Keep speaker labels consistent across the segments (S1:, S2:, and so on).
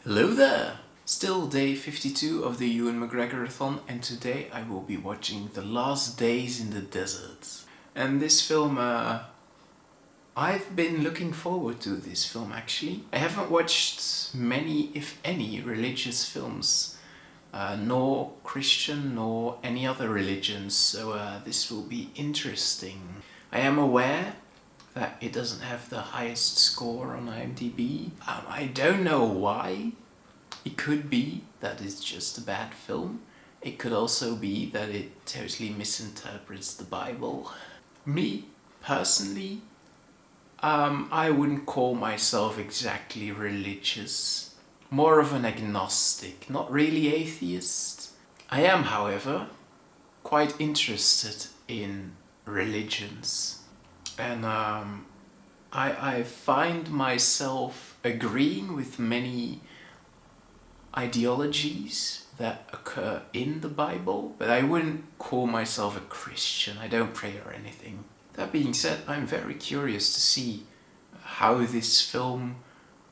S1: Hello there! Still day 52 of the Ewan McGregor-a-thon, and today I will be watching The Last Days in the Desert. And this film, I've been looking forward to this film actually. I haven't watched many, if any, religious films, nor Christian nor any other religions, so this will be interesting. I am aware that it doesn't have the highest score on IMDb. I don't know why. It could be that it's just a bad film. It could also be that it totally misinterprets the Bible. Me, personally, I wouldn't call myself exactly religious. More of an agnostic, not really atheist. I am, however, quite interested in religions. And I find myself agreeing with many ideologies that occur in the Bible, but I wouldn't call myself a Christian. I don't pray or anything. That being said, I'm very curious to see how this film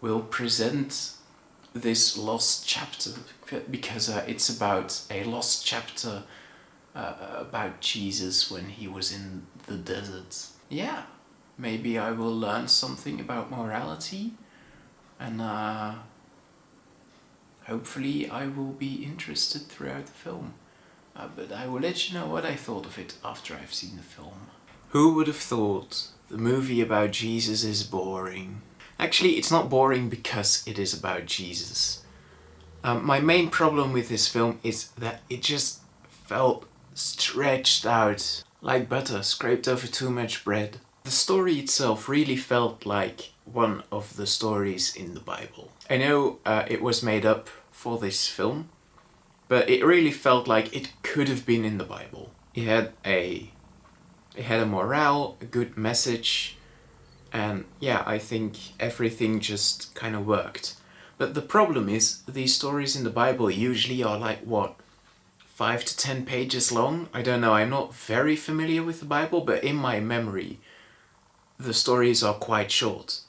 S1: will present this lost chapter, because it's about a lost chapter about Jesus when he was in the desert. Yeah, maybe I will learn something about morality, and hopefully I will be interested throughout the film. But I will let you know what I thought of it after I've seen the film. Who would have thought the movie about Jesus is boring? Actually, it's not boring because it is about Jesus. My main problem with this film is that it just felt stretched out, like butter scraped over too much bread. The story itself really felt like one of the stories in the Bible. I know it was made up for this film, but it really felt like it could have been in the Bible. It had a morale, a good message, and yeah, I think everything just kind of worked. But the problem is, these stories in the Bible usually are like, what, 5 to 10 pages long? I don't know, I'm not very familiar with the Bible, but in my memory, the stories are quite short.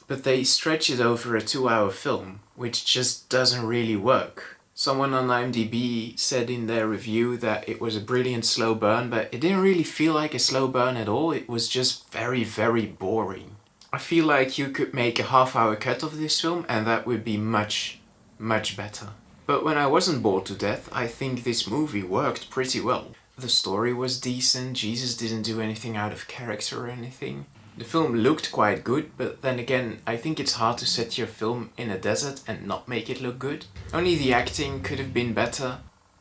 S1: But they stretch it over a 2-hour film, which just doesn't really work. Someone on IMDb said in their review that it was a brilliant slow burn, but it didn't really feel like a slow burn at all. It was just very, very boring. I feel like you could make a half-hour cut of this film and that would be much, much better. But when I wasn't bored to death, I think this movie worked pretty well. The story was decent, Jesus didn't do anything out of character or anything. The film looked quite good, but then again, I think it's hard to set your film in a desert and not make it look good. Only the acting could have been better.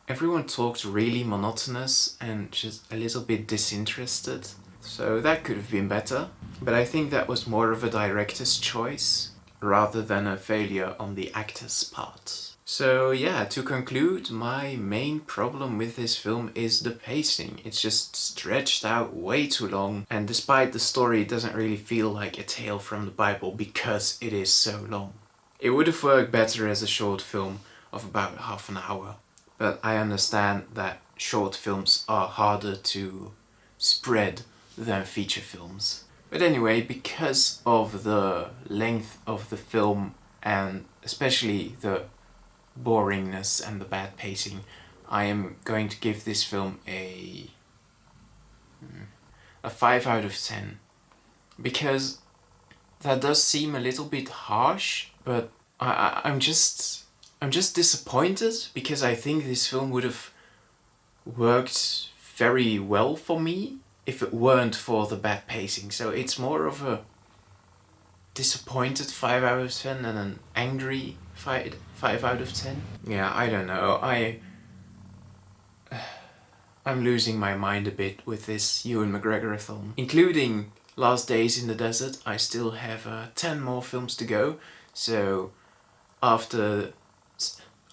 S1: Everyone talked really monotonous and just a little bit disinterested. So that could have been better. But I think that was more of a director's choice, rather than a failure on the actor's part. So yeah, to conclude, my main problem with this film is the pacing. It's just stretched out way too long, and despite the story, it doesn't really feel like a tale from the Bible because it is so long. It would have worked better as a short film of about half an hour, but I understand that short films are harder to spread than feature films. But anyway, because of the length of the film and especially the boringness and the bad pacing, I am going to give this film a 5 out of 10. Because that does seem a little bit harsh, but I'm just disappointed because I think this film would have worked very well for me if it weren't for the bad pacing. So it's more of a disappointed 5 out of 10 and an angry 5 out of 10. Yeah, I don't know. I'm losing my mind a bit with this Ewan McGregor-a-thon. Including Last Days in the Desert, I still have 10 more films to go. So after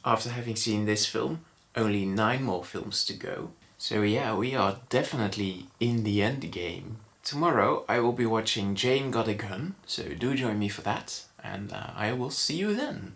S1: having seen this film, only 9 more films to go. So yeah, we are definitely in the end game. Tomorrow I will be watching Jane Got a Gun, so do join me for that, and I will see you then.